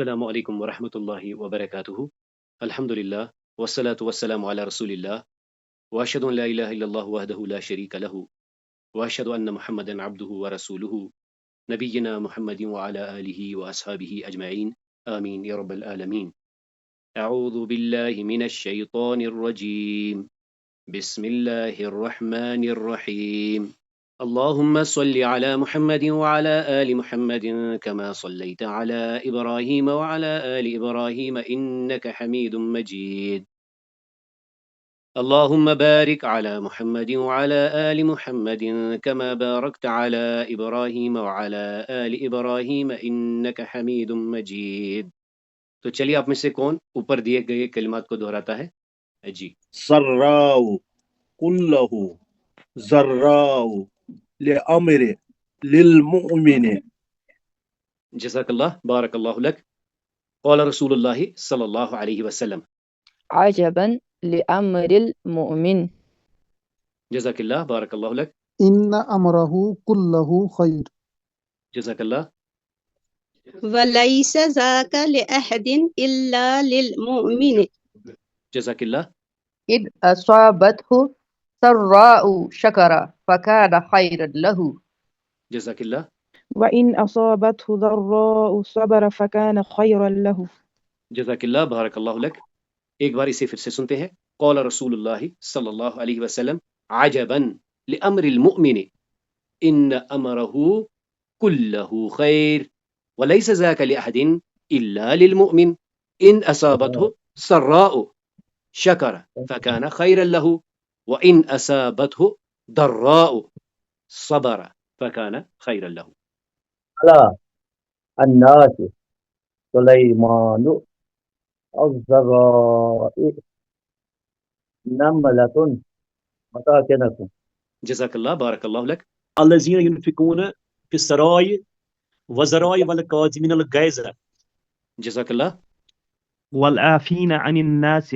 السلام علیکم ورحمۃ اللہ وبرکاتہ۔ الحمد للہ والصلاة والسلام علی رسول اللہ واشهد ان لا الہ الا اللہ وحدہ لا شریک لہ واشهد ان محمدا عبدہ ورسولہ نبینا محمد وعلی آلہ واصحابہ اجمعین آمین یا رب العالمین۔ اعوذ باللہ من الشیطان الرجیم، بسم اللہ الرحمن الرحیم۔ اللهم صل على محمد وعلى آل محمد كما صليت على إبراهيم وعلى آل إبراهيم إنك حميد مجيد. اللهم بارك على محمد وعلى آل محمد كما باركت على إبراهيم وعلى آل إبراهيم إنك حميد مجيد. تو چلیے آپ میں سے کون اوپر دیے گئے کلمات کو دہراتا ہے؟ جی۔ سراؤ كله ذراؤ لأمر للمؤمن جزاک اللہ، بارک اللہ لک۔ قال رسول اللہ صلی اللہ علیہ وسلم عجبا لأمر المؤمن. جزاک اللہ، بارک اللہ لک۔ إن أمره كله خير. جزاک اللہ۔ وليس ذاك لأحد إلا للمؤمن. جزاک اللہ۔ إذ أصابته سراء شكر فكان خيرا له. جزاک اللہ۔ وإن أصابته ضراء صبر فكان خيرا له. جزاک اللہ، بارک اللہ لک۔ ایک بار اسے پھر سے سنتے ہیں۔ قول رسول اللہ صلی اللہ علیہ وسلم عجبا لأمر المؤمن ان امره كله خیر وليس ذاك لأحد إلا للمؤمن ان اصابته سراء شکر فكان خيرا له وإن أصابته ضراء صبر فكان خيرا له۔ على الناس سليمان الزرائع نملة مساكنكم۔ جزاک اللہ، بارک اللہ لک۔ الذين ينفقون في السراء والضراء والكاظمين الغيظ جزاک اللہ۔ والعافين عن الناس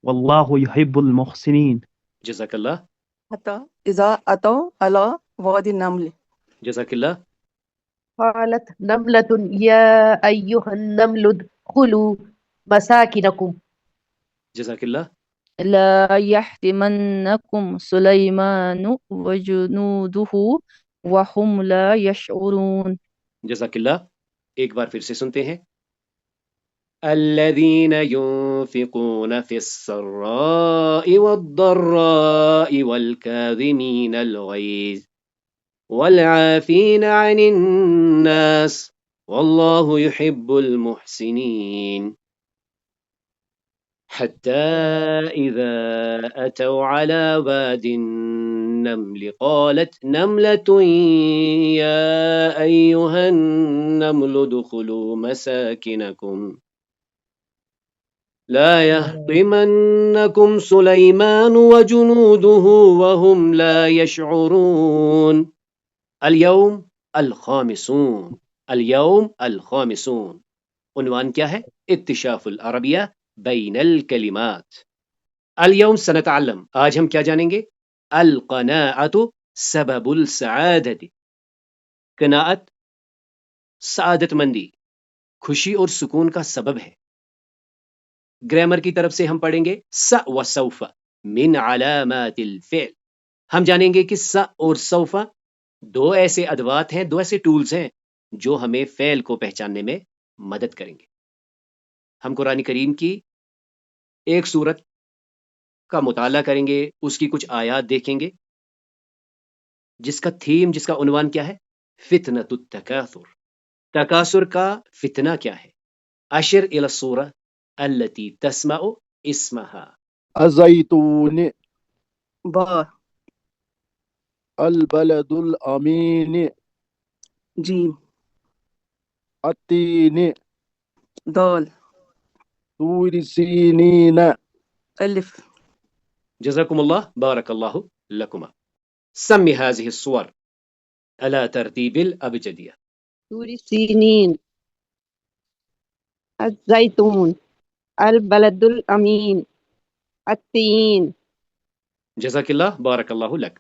والله يحب المحسنين۔ جزاک اللہ۔ حتى إذا أتوا على وادي النمل جزاک اللہ۔ قالت نملة يا أيها النمل ادخلوا مساكنكم جزاک اللہ۔ لا يحطمنكم سليمان وجنوده وهم لا يشعرون۔ جزاک اللہ۔ ایک بار پھر سے سنتے ہیں۔ الذين ينفقون في السراء والضراء والكاظمين الغيظ والعافين عن الناس والله يحب المحسنين حتى إذا أتوا على واد النمل قالت نملة يا أيها النمل ادخلوا مساكنكم لا يهطمنكم سليمان وجنوده وهم لا يشعرون۔ اليوم الخامسون، اليوم الخامسون، عنوان کیا ہے؟ اکتشاف العربیہ بین الکلمات۔ اليوم سنتعلم، آج ہم کیا جانیں گے؟ القناعۃ سبب السعادت، قناعت سعادت مندی، خوشی اور سکون کا سبب ہے۔ گرامر کی طرف سے ہم پڑھیں گے س و سوف من علامات الفعل۔ ہم جانیں گے کہ س اور سوف دو ایسے ادوات ہیں، دو ایسے ٹولز ہیں جو ہمیں فعل کو پہچاننے میں مدد کریں گے۔ ہم قرآن کریم کی ایک سورت کا مطالعہ کریں گے، اس کی کچھ آیات دیکھیں گے جس کا تھیم، جس کا عنوان کیا ہے؟ فتنۃ التکاثر، تکاثر کا فتنہ کیا ہے؟ اشر الی السورہ التي تسمع اسمها۔ الزيتون با البلد الأمين جيم التين دال طور سينين ألف۔ جزاكم الله، بارك الله لكما۔ سمي هذه الصور على ترتيب الأبجدية۔ طور سينين، الزيتون، البلد الأمين، التين۔ جزاک اللہ، بارک اللہ لک۔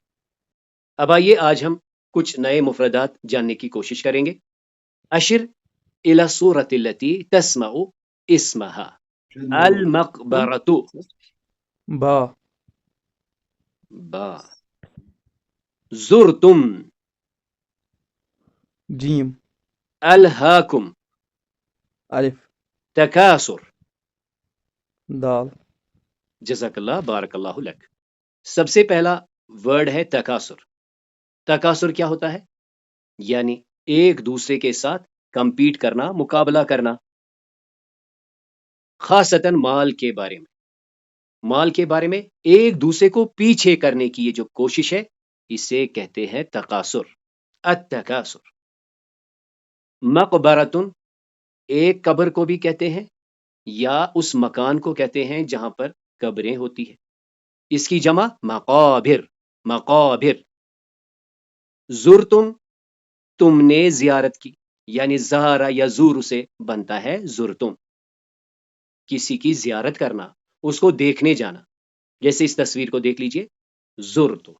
اب آئیے آج ہم کچھ نئے مفردات جاننے کی کوشش کریں گے۔ اشر إلى الصورة التي تسمع اسمها. المقبرة با با. زرتم جيم ألهاكم ألف تكاثر. دال جزاک اللہ بارک اللہ لک. سب سے پہلا ورڈ ہے تکاثر. تکاثر کیا ہوتا ہے؟ یعنی ایک دوسرے کے ساتھ کمپیٹ کرنا، مقابلہ کرنا، خاصتاً مال کے بارے میں. مال کے بارے میں ایک دوسرے کو پیچھے کرنے کی یہ جو کوشش ہے اسے کہتے ہیں تکاثر. التکاثر. مقبرتن ایک قبر کو بھی کہتے ہیں یا اس مکان کو کہتے ہیں جہاں پر قبریں ہوتی ہیں. اس کی جمع مقابر. مقابر. زرتم تم نے زیارت کی، یعنی زہارا یا زور سے بنتا ہے زرتم. کسی کی زیارت کرنا، اس کو دیکھنے جانا. جیسے اس تصویر کو دیکھ لیجئے، زرتم.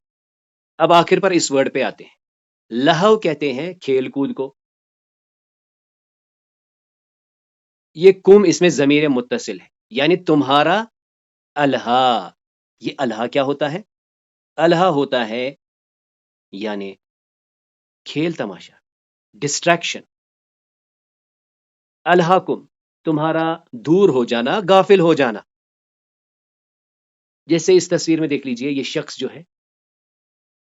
اب آخر پر اس ورڈ پہ آتے ہیں. لہو کہتے ہیں کھیل کود کو. یہ کم اس میں ضمیر متصل ہے، یعنی تمہارا الہا. یہ الہا کیا ہوتا ہے؟ الہا ہوتا ہے یعنی کھیل تماشا، ڈسٹریکشن. الہاکم تمہارا دور ہو جانا، غافل ہو جانا. جیسے اس تصویر میں دیکھ لیجئے، یہ شخص جو ہے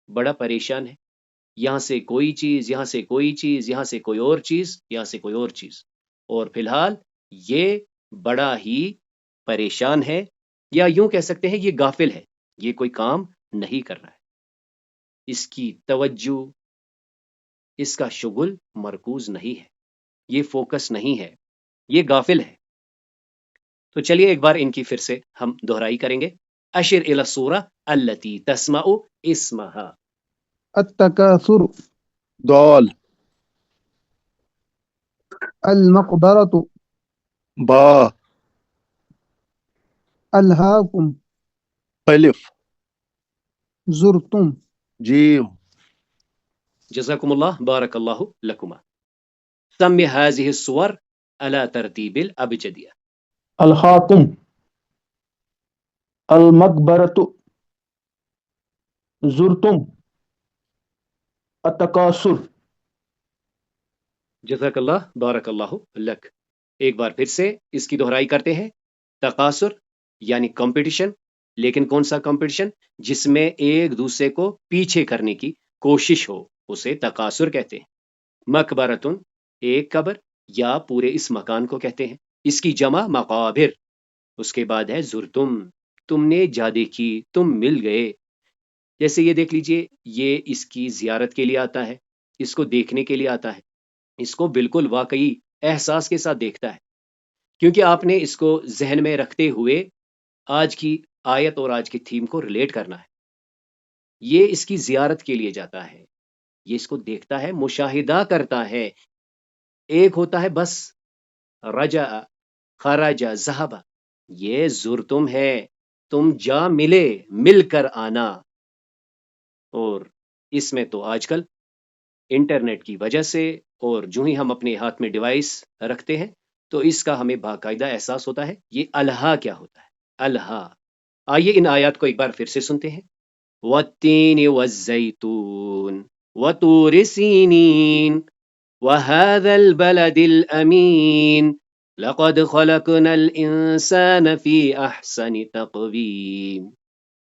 بڑا پریشان ہے. یہاں سے کوئی چیز، یہاں سے کوئی چیز، یہاں سے کوئی اور چیز، یہاں سے کوئی اور چیز. اور فی الحال یہ بڑا ہی پریشان ہے، یا یوں کہہ سکتے ہیں یہ غافل ہے. یہ کوئی کام نہیں کر رہا ہے. اس کی توجہ، اس کا شغل مرکوز نہیں ہے، یہ فوکس نہیں ہے، یہ غافل ہے. تو چلیے ایک بار ان کی پھر سے ہم دہرائی کریں گے. اشر الی الصورہ التی تسمع اسمہا. التكاثر. دال المقبرة. با ألهاكم. ألف زرتم. جيم جزاکم اللہ بارک اللہ لکما. سمی هذه الصور على ترتیب الابجدیہ. الخاتم المقبرة زرتم التکاثر. جزاک اللہ بارک اللہ لک. ایک بار پھر سے اس کی دہرائی کرتے ہیں. تقاصر یعنی کمپٹیشن، لیکن کون سا کمپٹیشن؟ جس میں ایک دوسرے کو پیچھے کرنے کی کوشش ہو، اسے تقاصر کہتے ہیں. مقبرتن ایک قبر یا پورے اس مکان کو کہتے ہیں. اس کی جمع مقابر. اس کے بعد ہے زرتم، تم نے جا دیکھی، تم مل گئے. جیسے یہ دیکھ لیجئے، یہ اس کی زیارت کے لیے آتا ہے، اس کو دیکھنے کے لیے آتا ہے، اس کو بالکل واقعی احساس کے ساتھ دیکھتا ہے. کیونکہ آپ نے اس کو ذہن میں رکھتے ہوئے آج کی آیت اور آج کی تھیم کو ریلیٹ کرنا ہے. یہ اس کی زیارت کے لیے جاتا ہے، یہ اس کو دیکھتا ہے، مشاہدہ کرتا ہے. ایک ہوتا ہے بس رجع، خرج، ذہب. یہ زرتم ہے، تم جا ملے، مل کر آنا. اور اس میں تو آج کل انٹرنیٹ کی وجہ سے اور جو ہی ہم اپنے ہاتھ میں ڈیوائس رکھتے ہیں تو اس کا ہمیں باقاعدہ احساس ہوتا ہے. یہ الہا کیا ہوتا ہے؟ الہا. آئیے ان آیات کو ایک بار پھر سے سنتے ہیں. والتین والزیتون وطور سینین وهذا البلد الامین لقد خلقنا الانسان فی احسن تقویم.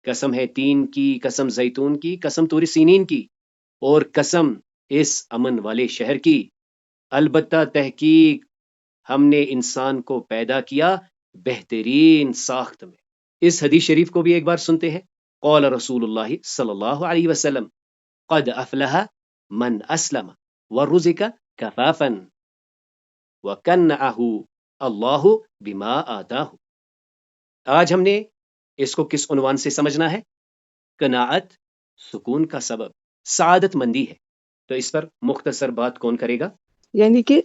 قسم ہے تین کی، قسم زیتون کی، قسم طور سینین کی، اور قسم اس امن والے شہر کی. البتہ تحقیق ہم نے انسان کو پیدا کیا بہترین ساخت میں. اس حدیث شریف کو بھی ایک بار سنتے ہیں. قال رسول اللہ صلی اللہ علیہ وسلم قد افلح من اسلم ورزق کفافا وکنعہ اللہ بما آتاہ. آج ہم نے اس کو کس عنوان سے سمجھنا ہے؟ قناعت سکون کا سبب، سعادت مندی ہے. تو اس پر مختصر بات کون کرے گا؟ یعنی کہ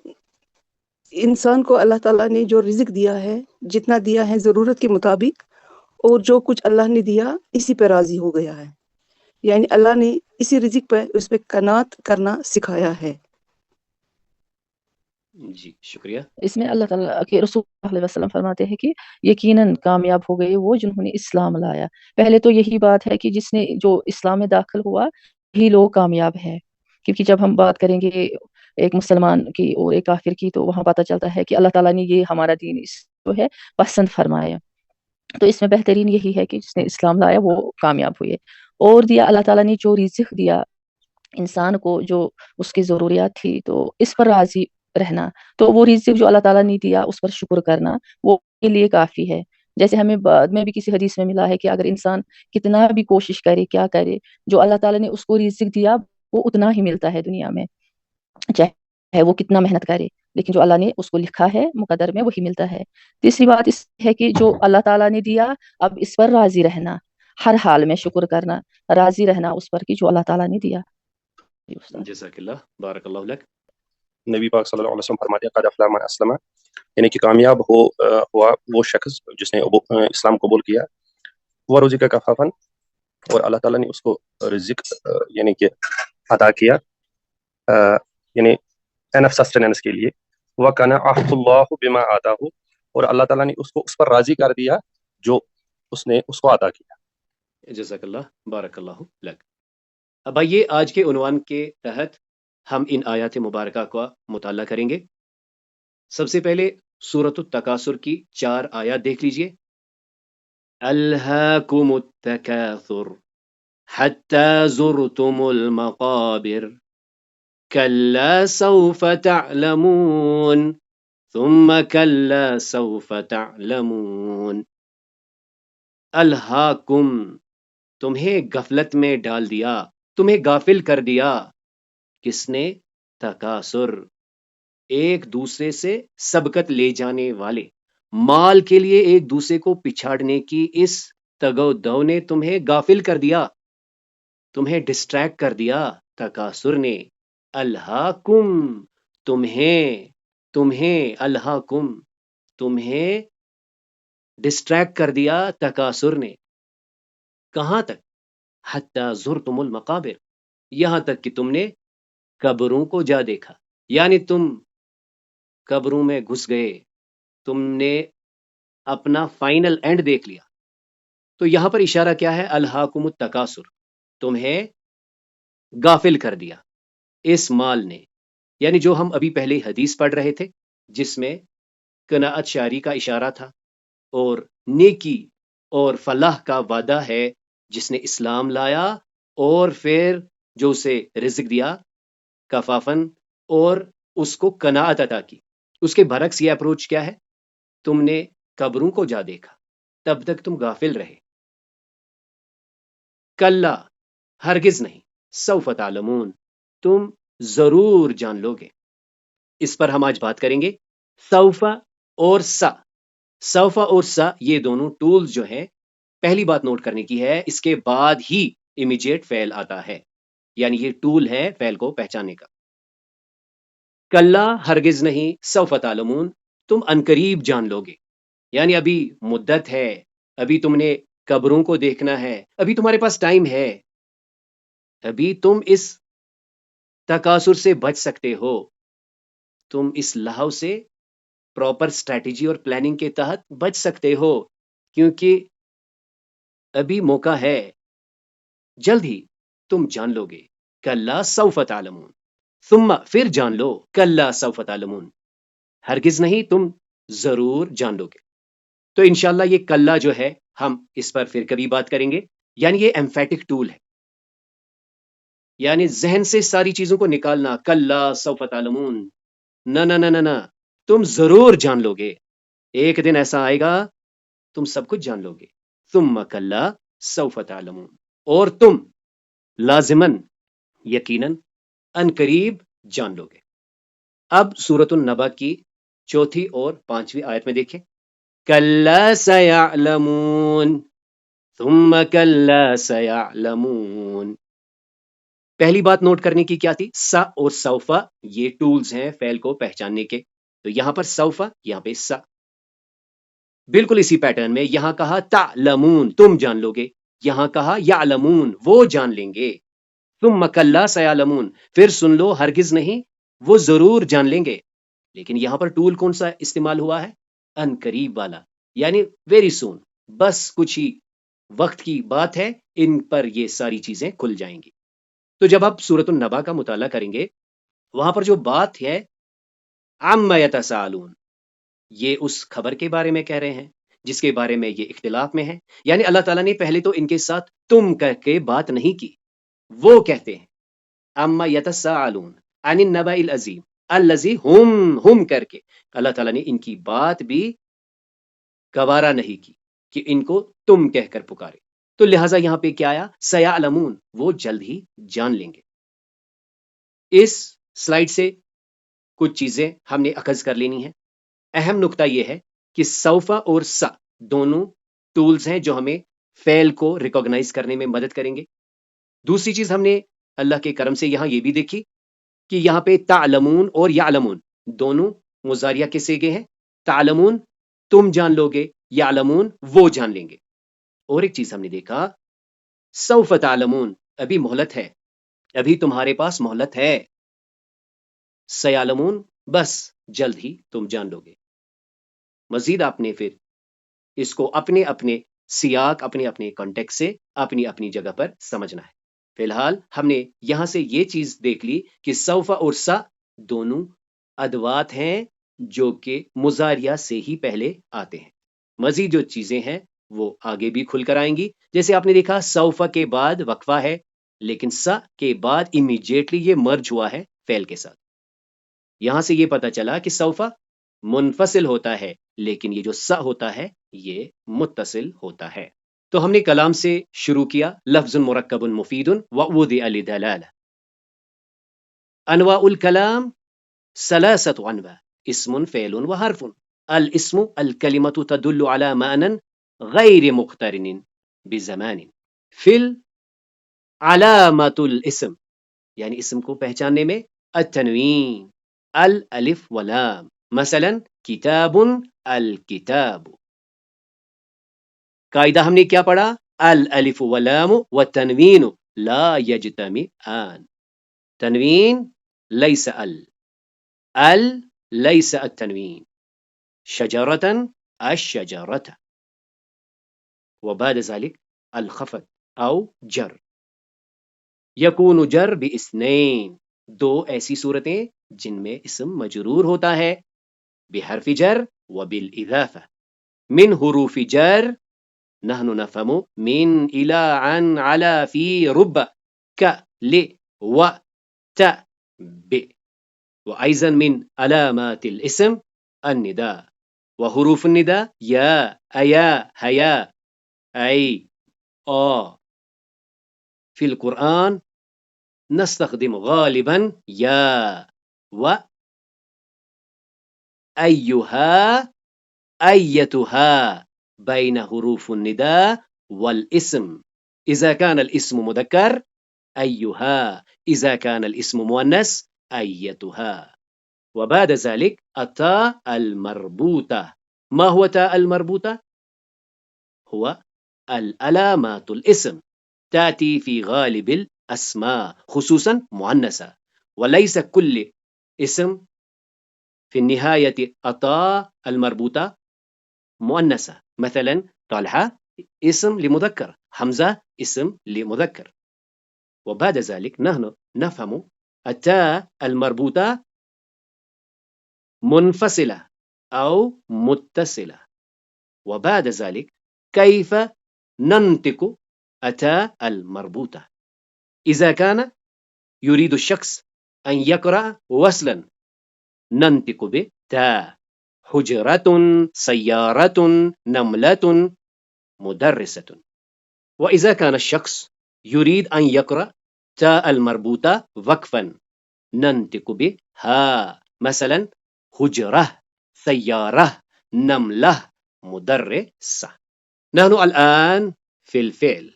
انسان کو اللہ تعالیٰ نے جو رزق دیا ہے، جتنا دیا ہے ضرورت کے مطابق، اور جو کچھ اللہ نے دیا اسی پہ راضی ہو گیا ہے. یعنی اللہ نے اسی رزق پہ اس پہ قناعت کرنا سکھایا ہے. جی شکریہ. اس میں اللہ تعالیٰ کے رسول صلی اللہ علیہ وسلم فرماتے ہیں کہ یقیناً کامیاب ہو گئے وہ جنہوں نے اسلام لایا. پہلے تو یہی بات ہے کہ جس نے جو اسلام میں داخل ہوا ہی لوگ کامیاب ہیں، کیونکہ جب ہم بات کریں گے ایک مسلمان کی اور ایک کافر کی تو وہاں پتہ چلتا ہے کہ اللہ تعالیٰ نے یہ ہمارا دین جو ہے پسند فرمایا. تو اس میں بہترین یہی ہے کہ جس نے اسلام لایا وہ کامیاب ہوئے. اور دیا اللہ تعالیٰ نے جو رزق دیا انسان کو، جو اس کی ضروریات تھی، تو اس پر راضی رہنا. تو وہ رزق جو اللہ تعالیٰ نے دیا اس پر شکر کرنا وہ کے لیے کافی ہے. جیسے ہمیں بعد میں بھی کسی حدیث میں ملا ہے کہ اگر انسان کتنا بھی کوشش کرے کیا کرے، جو اللہ تعالیٰ نے اس کو رزق دیا وہ اتنا ہی ملتا ہے دنیا میں، چاہے وہ کتنا محنت کرے، لیکن جو اللہ نے اس کو لکھا ہے مقدر میں وہی ملتا ہے. تیسری بات اس ہے کہ جو اللہ تعالیٰ نے دیا اب اس پر راضی رہنا، ہر حال میں شکر کرنا، راضی رہنا اس پر کہ جو اللہ تعالیٰ نے دیا. جزاک اللہ، بارک اللہ لک. نبی پاک صلی اللہ علیہ وسلم فرماتے ہیں قد افلح من اسلم، یعنی کہ کامیاب ہوا وہ شخص جس نے اسلام قبول کیا. وہ رزق کفافن، اور اللہ تعالیٰ نے اس کو رزق یعنی کہ عطا کیا، یعنی انف سسٹیننس کے لیے. وقنعہ اللہ بما آتاہ، اور اللہ تعالیٰ نے اس کو اس پر راضی کر دیا جو اس نے اس کو عطا کیا. جزاک اللہ، بارک اللہ لک. اب آئیے آج کے عنوان کے تحت ہم ان آیات مبارکہ کا مطالعہ کریں گے. سب سے پہلے سورۃ التکاثر کی 4 آیات دیکھ لیجئے. الہاکم التکاثر حتی زرتم المقابر کلا سوف تعلمون ثم کلا سوف تعلمون. الہاکم، تمہیں غفلت میں ڈال دیا، تمہیں غافل کر دیا. کس نے؟ تکاثر، ایک دوسرے سے سبقت لے جانے والے، مال کے لیے ایک دوسرے کو پچھاڑنے کی اس تگ و دو نے تمہیں غافل کر دیا، تمہیں ڈسٹریکٹ کر دیا تکاثر نے. الہاکم، تمہیں الہاکم، تمہیں ڈسٹریکٹ کر دیا تکاثر نے. کہاں تک؟ حتی زرتم المقابر، یہاں تک کہ تم نے قبروں کو جا دیکھا، یعنی تم قبروں میں گھس گئے، تم نے اپنا فائنل اینڈ دیکھ لیا. تو یہاں پر اشارہ کیا ہے؟ الہاکم التکاثر، تمہیں غافل کر دیا اس مال نے. یعنی جو ہم ابھی پہلے حدیث پڑھ رہے تھے جس میں قناعت شاری کا اشارہ تھا اور نیکی اور فلاح کا وعدہ ہے جس نے اسلام لایا اور پھر جو اسے رزق دیا کفافن اور اس کو قناعت عطا کی. اس کے برعکس یہ اپروچ کیا ہے؟ تم نے قبروں کو جا دیکھا، تب تک تم غافل رہے. کلا، ہرگز نہیں، سوف تعلمون، تم ضرور جان لو گے. اس پر ہم آج بات کریں گے. سوفا اور سا، سوفا اور سا یہ دونوں ٹولز جو ہیں، پہلی بات نوٹ کرنے کی ہے اس کے بعد ہی امیجیٹ فعل آتا ہے، یعنی یہ ٹول ہے فعل کو پہچاننے کا. کلا، ہرگز نہیں، سوف تعلمون، تم عنقریب جان لو گے. یعنی ابھی مدت ہے، ابھی تم نے قبروں کو دیکھنا ہے، ابھی تمہارے پاس ٹائم ہے، ابھی تم اس تکاثر سے بچ سکتے ہو، تم اس لہو سے پراپر اسٹریٹجی اور پلاننگ کے تحت بچ سکتے ہو، کیونکہ ابھی موقع ہے، جلد ہی تم جان لو گے. کلا سوف تعلمون، ثم پھر جان لو، کلا سوف تعلمون، ہرگز نہیں، تم ضرور جان لو گے. تو انشاءاللہ یہ کلا جو ہے ہم اس پر پھر کبھی بات کریں گے. یعنی یہ ایمفیٹک ٹول ہے، یعنی ذہن سے ساری چیزوں کو نکالنا. کلا سوف تعلمون، نہ نہ نہ نہ، تم ضرور جان لو گے، ایک دن ایسا آئے گا تم سب کچھ جان لو گے. ثم کلا سوف تعلمون، اور تم لازماً یقیناً ان قریب جان لو گے. اب سورۃ النبا کی 4 اور 5 آیت میں دیکھیں. کلا سیعلمون ثم کلا سیعلمون. پہلی بات نوٹ کرنے کی کیا تھی؟ سا اور سوفا یہ ٹولز ہیں فعل کو پہچاننے کے. تو یہاں پر سوفا، یہاں پہ سا. بالکل اسی پیٹرن میں یہاں کہا تعلمون، تم جان لو گے، یہاں کہا یعلمون، وہ جان لیں گے. ثم کلا سیعلمون، پھر سن لو، ہرگز نہیں، وہ ضرور جان لیں گے. لیکن یہاں پر ٹول کون سا استعمال ہوا ہے؟ ان قریب والا، یعنی ویری سون، بس کچھ ہی وقت کی بات ہے، ان پر یہ ساری چیزیں کھل جائیں گی۔ تو جب آپ سورۃ النبا کا مطالعہ کریں گے، وہاں پر جو بات ہے عما یتساءلون، یہ اس خبر کے بارے میں کہہ رہے ہیں جس کے بارے میں یہ اختلاف میں ہے، یعنی اللہ تعالیٰ نے پہلے تو ان کے ساتھ تم کہہ کے بات نہیں کی، وہ کہتے ہیں عما یتساءلون عن النبأ العظیم الذی ہم کر کے اللہ تعالیٰ نے ان کی بات بھی گوارا نہیں کی کہ ان کو تم کہہ کر پکارے، تو لہٰذا یہاں پہ کیا آیا؟ سیعلمون، وہ جلد ہی جان لیں گے۔ اس سلائیڈ سے کچھ چیزیں ہم نے اخذ کر لینی ہیں۔ اہم نقطہ یہ ہے کہ سوفا اور سا دونوں ٹولز ہیں جو ہمیں فعل کو ریکوگنائز کرنے میں مدد کریں گے۔ دوسری چیز ہم نے اللہ کے کرم سے یہاں یہ بھی دیکھی کہ یہاں پہ تعلمون اور یعلمون دونوں مضاریہ کے صیغے ہیں۔ تعلمون تم جان لو گے، یعلمون وہ جان لیں گے۔ اور ایک چیز ہم نے دیکھا سوف تعلمون، ابھی مہلت ہے، ابھی تمہارے پاس مہلت ہے۔ سیعلمون بس جلد ہی تم جان لو گے۔ مزید آپ نے پھر اس کو اپنے اپنے سیاق، اپنے اپنے کانٹیکٹ سے اپنی اپنی جگہ پر سمجھنا ہے۔ فی الحال ہم نے یہاں سے یہ چیز دیکھ لی کہ سوف اور سا دونوں ادوات ہیں جو کہ مضاریہ سے ہی پہلے آتے ہیں۔ مزید جو چیزیں ہیں وہ آگے بھی کھل کر آئیں گی۔ جیسے آپ نے دیکھا سوفا کے بعد وقفہ ہے، لیکن سا کے بعد امیڈیٹلی یہ مرج ہوا ہے فعل کے ساتھ۔ یہاں سے یہ پتا چلا کہ سوفا منفصل ہوتا ہے، لیکن یہ جو سا ہوتا ہے یہ متصل ہوتا ہے۔ تو ہم نے کلام سے شروع کیا، لفظ مرکب مفید ووضع لدلالہ۔ انواع الکلام ثلاثۃ انواع، اسم فعل وحرف۔ الاسم الکلمۃ تدل علی معنی غیر مقترن بزمان۔ فل علامت الاسم، یعنی اسم کو پہچاننے میں التنوین، الالف ولام، مثلا کتاب الکتاب۔ قاعدہ ہم نے کیا پڑھا؟ الالف واللام والتنوین لا یجتمعان۔ تنوین لیس ال لیس التنوین، شجرة الشجرة، وبعد ذلك الخفض او جر، یکون جر باثنین، دو ایسی صورتیں جن میں اسم مجرور ہوتا ہے بحرف جر وبالاضافہ۔ من حروف جر نحن نفهم من الى عن على في رب ك ل و ت ب، وايضا من علامات الاسم النداء، وحروف النداء يا ايا هيا اي آ۔ في القرآن نستخدم غالبا يا و أيها أيتها بين حروف النداء والاسم، إذا كان الاسم مذكر أيها، إذا كان الاسم مؤنث أيتها. وبعد ذلك التاء المربوطة. ما هو تاء المربوطة؟ هو العلامات الاسم، تأتي في غالب الأسماء خصوصا مؤنثة، وليس كل اسم في النهاية التاء المربوطة مؤنثة، مثلا طلحة اسم لمذكر، حمزة اسم لمذكر. وبعد ذلك نحن نفهم التاء المربوطة منفصلة أو متصلة. وبعد ذلك كيف ننطق التاء المربوطة؟ إذا كان يريد الشخص أن يقرأ وصلا ننطق بتاء، حجرة، سيارة، نملة، مدرسة. وإذا كان الشخص يريد أن يقرأ تاء المربوطة وقفا ننطق بها، مثلا حجرة، سيارة، نملة، مدرسة. نحن الآن في الفعل.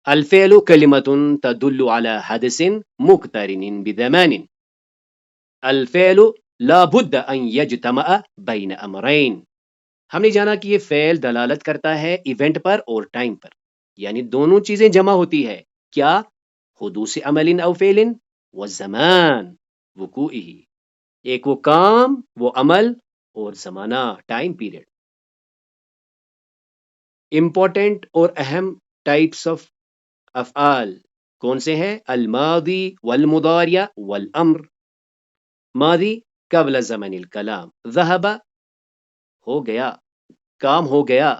الفعل كلمة تدل على حدث مقترن بزمان. الفعل لا بد ان یجتمع بین امرین. ہم نے جانا کہ یہ فعل دلالت کرتا ہے ایونٹ پر اور ٹائم پر، یعنی دونوں چیزیں جمع ہوتی ہے۔ کیا؟ حدوث عمل او فعل والزمان وقوعه، ایک وہ کام، وہ عمل، اور زمانہ، ٹائم پیریڈ. امپورٹنٹ اور اہم ٹائپس آف افعال کون سے ہیں؟ الماضی والمضارع والامر. ماضی قبل زمن الکلام، ذهب ہو گیا، کام ہو گیا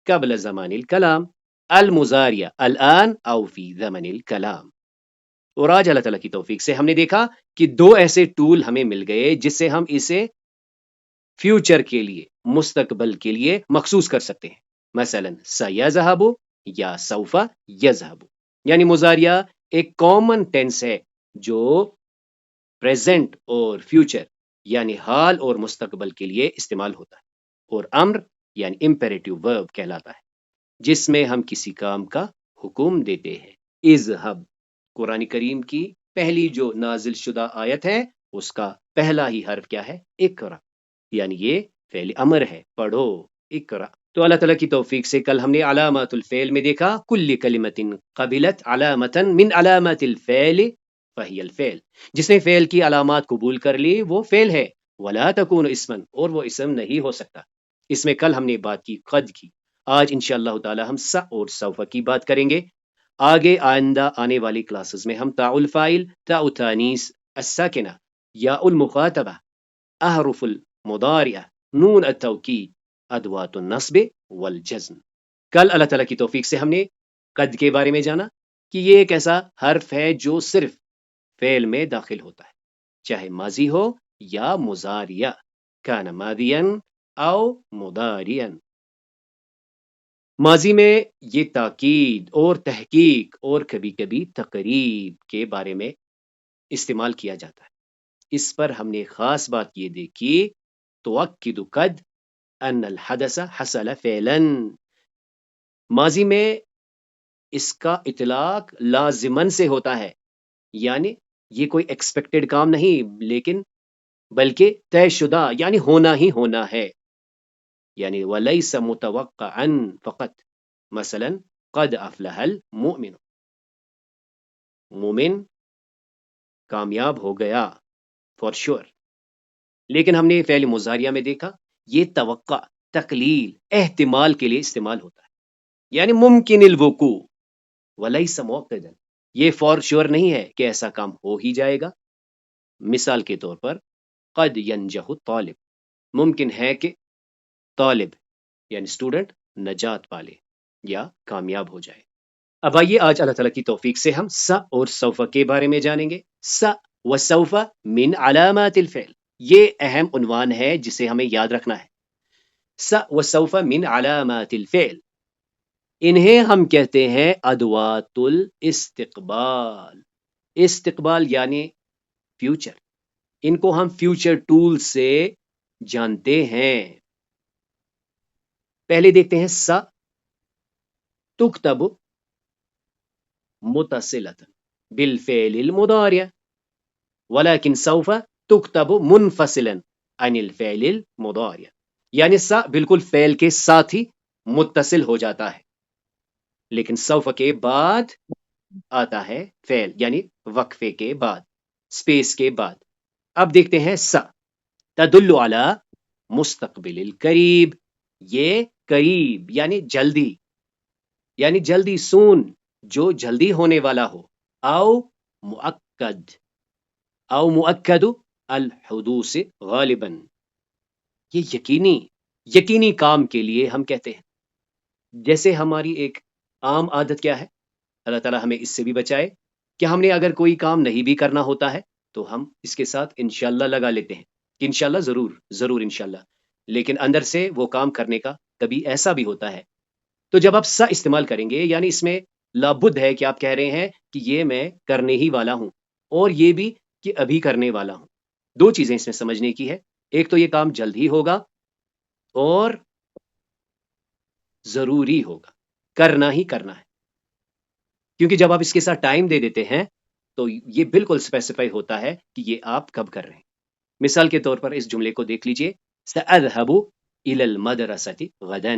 قبل زمان الکلام. المضارع الان او فی زمن الکلام. اور آج اللہ تعالیٰ کی توفیق سے ہم نے دیکھا کہ دو ایسے ٹول ہمیں مل گئے جس سے ہم اسے فیوچر کے لیے، مستقبل کے لیے مخصوص کر سکتے ہیں. مثلا سیذهب یا سوف یذهب. یعنی مضارعہ ایک کامن ٹینس ہے جو پریزنٹ اور فیوچر یعنی حال اور مستقبل کے لیے استعمال ہوتا ہے. اور امر یعنی امپیریٹیو ورب کہلاتا ہے جس میں ہم کسی کام کا حکم دیتے ہیں. اذهب قرآن کریم کی پہلی جو نازل شدہ آیت ہے اس کا پہلا ہی حرف کیا ہے؟ اقرا. یعنی یہ فعل امر ہے، پڑھو، اقرا. تو اللہ تعالیٰ کی توفیق سے کل ہم نے علامات الفعل میں دیکھا کل کلمت قبلت علامتا من علامات الفعل فہی الفعل. جس نے فعل کی علامات قبول کر لی وہ فعل ہے. ولا تکون اسما، اور وہ اسم نہیں ہو سکتا. اس میں کل ہم نے بات کی قد کی. آج انشاءاللہ تعالی ہم سا اور سوف کی بات کریں گے. آگے آئندہ آنے والی کلاسز میں ہم تاء الفاعل، تاء التانیث، الساکنہ، یا المخاطبہ، احرف المضارعہ، نون التوکید، ادوات النصب والجزم. کل اللہ تعالیٰ کی توفیق سے ہم نے قد کے بارے میں جانا کہ یہ ایک ایسا حرف ہے جو صرف فعل میں داخل ہوتا ہے، چاہے ماضی ہو یا مضارع، کان ماضیا او مضارعا. ماضی میں یہ تاکید اور تحقیق اور کبھی کبھی تقریب کے بارے میں استعمال کیا جاتا ہے. اس پر ہم نے خاص بات یہ دیکھی تؤکد قد ان الحدث حصل فعلا. ماضی میں اس کا اطلاق لازمن سے ہوتا ہے، یعنی یہ کوئی ایکسپیکٹڈ کام نہیں لیکن بلکہ طے شدہ، یعنی ہونا ہی ہونا ہے. یعنی ولیس متوقعا فقط. مثلا قد افلح المؤمن، مومن کامیاب ہو گیا فار شور. لیکن ہم نے فعل مضارعہ میں دیکھا یہ توقع، تقلیل، احتمال کے لیے استعمال ہوتا ہے، یعنی ممکن الوقوع. ولیس موقدا، یہ فار شور نہیں ہے کہ ایسا کام ہو ہی جائے گا. مثال کے طور پر قد ینجح الطالب، ممکن ہے کہ طالب یعنی اسٹوڈنٹ نجات پالے یا کامیاب ہو جائے. اب آئیے آج اللہ تعالیٰ کی توفیق سے ہم سا اور سوف کے بارے میں جانیں گے. سا و سوف من علامات الفعل، یہ اہم عنوان ہے جسے ہمیں یاد رکھنا ہے. سا و سوف من علامات الفعل، انہیں ہم کہتے ہیں ادوات الاستقبال. استقبال یعنی فیوچر. ان کو ہم فیوچر ٹول سے جانتے ہیں. پہلے دیکھتے ہیں سا تکتب متصلۃ بالفعل المضارع ولكن سوف تکتب منفصلا عن الفعل المضارع. یعنی سا بالکل فعل کے ساتھ ہی متصل ہو جاتا ہے لیکن سوف کے بعد آتا ہے فعل، یعنی وقفے کے بعد، سپیس کے بعد. اب دیکھتے ہیں سا تدل علی مستقبل القریب، یہ قریب یعنی جلدی، یعنی جلدی سون، جو جلدی ہونے والا ہو. او مؤکد، او مؤکد الحدوث غالبا، یہ یقینی کام کے لیے ہم کہتے ہیں. جیسے ہماری ایک عام عادت کیا ہے، اللہ تعالیٰ ہمیں اس سے بھی بچائے، کہ ہم نے اگر کوئی کام نہیں بھی کرنا ہوتا ہے تو ہم اس کے ساتھ انشاءاللہ لگا لیتے ہیں کہ انشاءاللہ ضرور انشاءاللہ، لیکن اندر سے وہ کام کرنے کا کبھی ایسا بھی ہوتا ہے. تو جب آپ سا استعمال کریں گے یعنی اس میں لابد ہے کہ آپ کہہ رہے ہیں کہ یہ میں کرنے ہی والا ہوں، اور یہ بھی کہ ابھی کرنے والا ہوں. دو چیزیں اس میں سمجھنے کی ہے، ایک تو یہ کام جلد ہی ہوگا اور ضروری ہوگا، کرنا ہی کرنا ہے. کیونکہ جب آپ اس کے ساتھ ٹائم دے دیتے ہیں تو یہ بالکل اسپیسیفائی ہوتا ہے کہ یہ آپ کب کر رہے ہیں. مثال کے طور پر اس جملے کو دیکھ لیجئے، سأذهب إلى المدرسة غدا،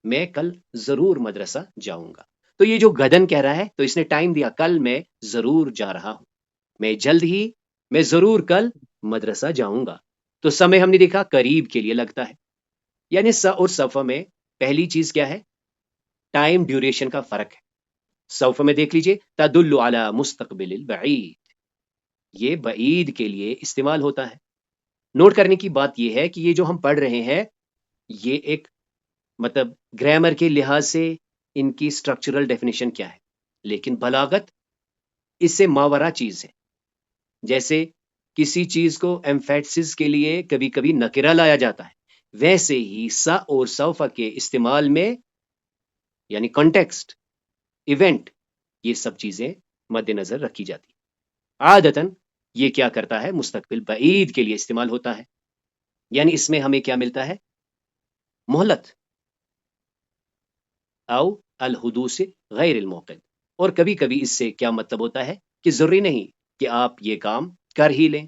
میں کل ضرور مدرسہ جاؤں گا. تو یہ جو غدن کہہ رہا ہے تو اس نے ٹائم دیا، کل میں ضرور جا رہا ہوں، میں ضرور کل مدرسہ جاؤں گا. تو سمے ہم نے دیکھا قریب کے لیے لگتا ہے، یعنی س اور سوف میں پہلی چیز کیا ہے؟ ٹائم ڈیوریشن کا فرق ہے. سوف میں دیکھ لیجئے تدل علی مستقبل البعید، یہ بعید کے لیے استعمال ہوتا ہے. نوٹ کرنے کی بات یہ ہے کہ یہ جو ہم پڑھ رہے ہیں یہ ایک مطلب گرامر کے لحاظ سے ان کی سٹرکچرل ڈیفینیشن کیا ہے، لیکن بلاغت اس سے ماورا چیز ہے. جیسے کسی چیز کو ایمفیسس کے لیے کبھی کبھی نکرہ لایا جاتا ہے، ویسے ہی سا اور سوف کے استعمال میں یعنی کانٹیکسٹ، ایونٹ، یہ سب چیزیں مد نظر رکھی جاتی. عادتاً یہ کیا کرتا ہے؟ مستقبل بعید کے لیے استعمال ہوتا ہے، یعنی اس میں ہمیں کیا ملتا ہے؟ مہلت او الحدوث غیر الموقد. اور کبھی کبھی اس سے کیا مطلب ہوتا ہے کہ ضروری نہیں کہ آپ یہ کام کر ہی لیں.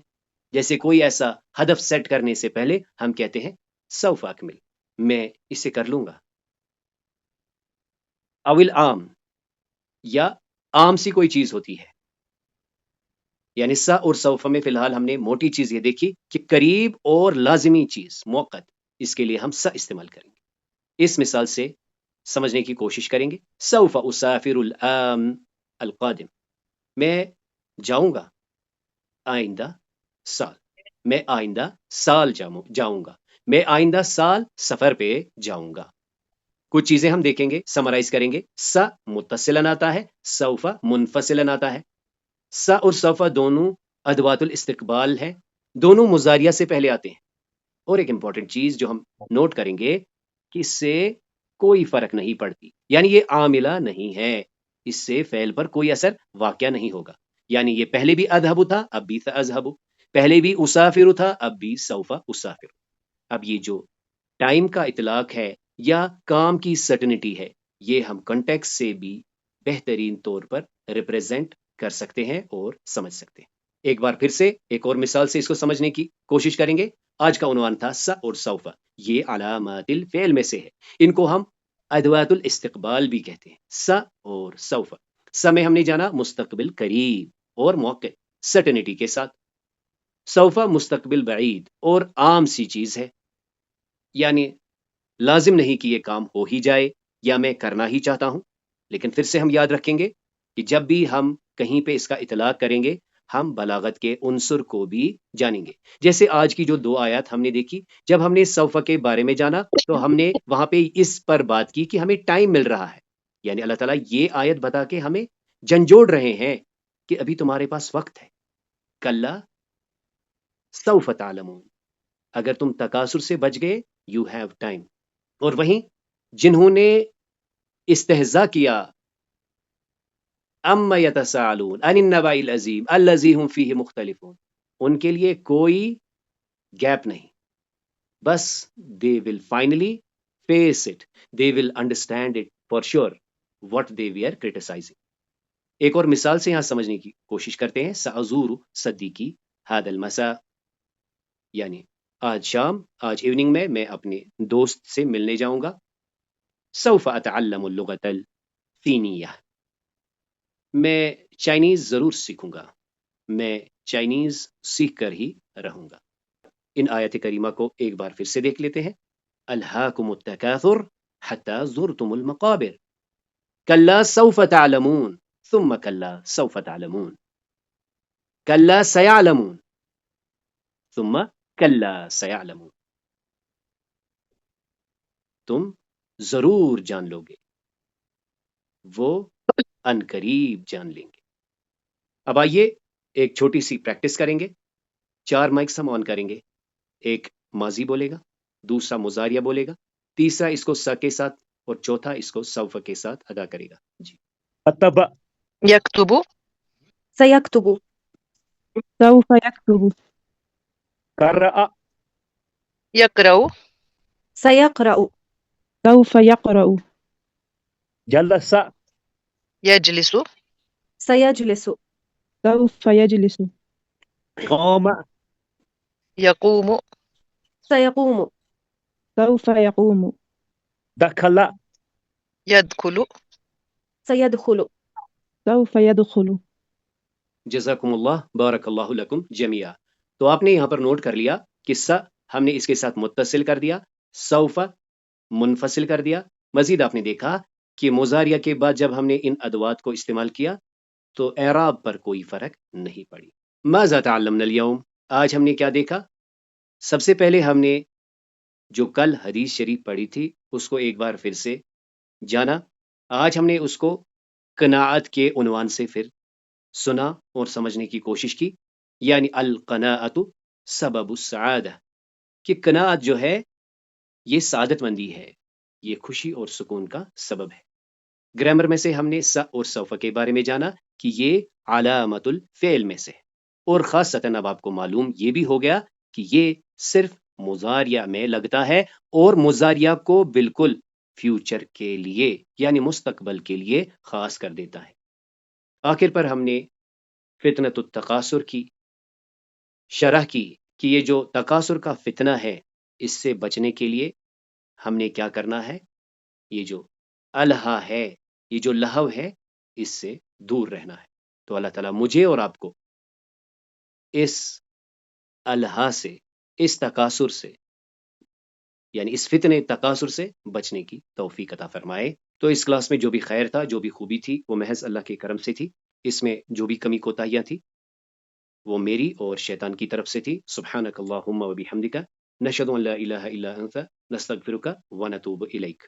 جیسے کوئی ایسا ہدف سیٹ کرنے سے پہلے ہم کہتے ہیں سوف اکمل، میں اسے کر لوں گا. اول عام، یا عام سی کوئی چیز ہوتی ہے، یعنی سا اور سوف میں فی الحال ہم نے موٹی چیز یہ دیکھی کہ قریب اور لازمی چیز موقت، اس کے لیے ہم سا استعمال کریں گے. اس مثال سے سمجھنے کی کوشش کریں گے. سوف اسافر العام القادم، میں جاؤں گا آئندہ سال، میں آئندہ سال جاؤں گا، میں آئندہ سال سفر پہ جاؤں گا. کچھ چیزیں ہم دیکھیں گے، سمرائز کریں گے. سا متصلاً آتا ہے، سوف منفصلاً آتا ہے. سا اور سوف دونوں ادوات الاستقبال ہیں، دونوں مضاریہ سے پہلے آتے ہیں. اور ایک امپورٹنٹ چیز جو ہم نوٹ کریں گے کہ اس سے کوئی فرق نہیں پڑتی، یعنی یہ عاملہ نہیں ہے، اس سے فعل پر کوئی اثر واقع نہیں ہوگا. یعنی یہ پہلے بھی اذهب تھا، اب بھی ساذهب، پہلے بھی اسافر تھا، اب بھی سوف اسافر. اب یہ جو ٹائم کا اطلاق ہے یا کام کی سرٹنٹی ہے، یہ ہم کنٹیکسٹ سے بھی بہترین طور پر ریپریزنٹ کر سکتے ہیں اور سمجھ سکتے ہیں. ایک بار پھر سے ایک اور مثال سے اس کو سمجھنے کی کوشش کریں گے. آج کا عنوان تھا سا اور سوف، یہ علامات الفعل میں سے ہے، ان کو ہم ادوات الاستقبال بھی کہتے ہیں. سا اور سوف، سا میں ہم نے جانا مستقبل قریب اور موقع سرٹنٹی کے ساتھ. سوف مستقبل بعید اور عام سی چیز ہے، یعنی لازم نہیں کہ یہ کام ہو ہی جائے یا میں کرنا ہی چاہتا ہوں. لیکن پھر سے ہم یاد رکھیں گے کہ جب بھی ہم کہیں پہ اس کا اطلاق کریں گے ہم بلاغت کے عنصر کو بھی جانیں گے. جیسے آج کی جو 2 آیات ہم نے دیکھی، جب ہم نے سوف کے بارے میں جانا تو ہم نے وہاں پہ اس پر بات کی کہ ہمیں ٹائم مل رہا ہے، یعنی اللہ تعالیٰ یہ آیت بتا کے ہمیں جھنجھوڑ رہے ہیں کہ ابھی تمہارے پاس وقت ہے. کلا سوف تعلمون، اگر تم تکاثر سے بچ گئے یو ہیو ٹائم. اور وہیں جنہوں نے استہزاء کیا اما یتساءلون عن النبأ العظیم الذی هم فیہ مختلفون، ان کے لیے کوئی گیپ نہیں، بس they will finally face it, they will understand it for sure what they were criticizing. ایک اور مثال سے یہاں سمجھنے کی کوشش کرتے ہیں. سأزور صدیقی هذا المساء، یعنی آج شام، آج ایوننگ میں اپنے دوست سے ملنے جاؤں گا. سوف اتعلم اللغة الصینیہ، میں چائنیز ضرور سیکھوں گا، میں چائنیز سیکھ کر ہی رہوں گا. ان آیت کریمہ کو ایک بار پھر سے دیکھ لیتے ہیں. الہاکم التکاثر حتی زرتم المقابر، کلا سوف تعلمون ثم کلا سوف تعلمون، کلا سیعلمون ثم کلا سیعلمون، تم ضرور جان لو گے، وہ ان قریب جان لیں گے. اب آئیے ایک چھوٹی سی پریکٹس کریں گے. 4 مائکس ہم آن کریں گے. ایک ماضی بولے گا، دوسرا مضارعہ بولے گا، تیسرا اس کو سا کے ساتھ اور چوتھا اس کو سوف کے ساتھ ادا کرے گا. جی. كتب يكتب سيكتب سوف يكتب قرأ يقرأ سيقرأ سوف يقرأ جلس يجلس سيجلس سوف يجلس قام يقوم سيقوم سوف يقوم دخل يدخل سيدخل سوف يدخل. جزاکم اللہ، بارک اللہ لکم جميعا. تو آپ نے یہاں پر نوٹ کر لیا کہ ہم نے اس کے ساتھ متصل کر دیا، سوف منفصل کر دیا. مزید آپ نے دیکھا کہ مضارعہ کے بعد جب ہم نے ان ادوات کو استعمال کیا تو اعراب پر کوئی فرق نہیں پڑی. ماذا تعلمنا اليوم؟ آج ہم نے کیا دیکھا؟ سب سے پہلے ہم نے جو کل حدیث شریف پڑھی تھی اس کو ایک بار پھر سے جانا. آج ہم نے اس کو قناعت کے عنوان سے پھر سنا اور سمجھنے کی کوشش کی، یعنی القناعت سبب السعادہ، کہ قناعت جو ہے یہ سعادت مندی ہے، یہ خوشی اور سکون کا سبب ہے. گرامر میں سے ہم نے س اور سوف کے بارے میں جانا کہ یہ علامت الفعل میں سے ہے، اور خاصتاً اب آپ کو معلوم یہ بھی ہو گیا کہ یہ صرف مضارعہ میں لگتا ہے اور مضارعہ کو بالکل فیوچر کے لیے یعنی مستقبل کے لیے خاص کر دیتا ہے. آخر پر ہم نے فتنۃ التکاثر کی شرح کی کہ یہ جو تکاثر کا فتنہ ہے اس سے بچنے کے لیے ہم نے کیا کرنا ہے، یہ جو الہا ہے، یہ جو لہو ہے، اس سے دور رہنا ہے. تو اللہ تعالیٰ مجھے اور آپ کو اس الہا سے، اس تکاثر سے یعنی اس فتنے تکاثر سے بچنے کی توفیق عطا فرمائے. تو اس کلاس میں جو بھی خیر تھا، جو بھی خوبی تھی، وہ محض اللہ کے کرم سے تھی. اس میں جو بھی کمی کوتاہیاں تھی وہ میری اور شیطان کی طرف سے تھی. سبحانک اللہم و بحمدک، نشہد ان لا الہ الا انت، نستغفرک و نتوب الیک.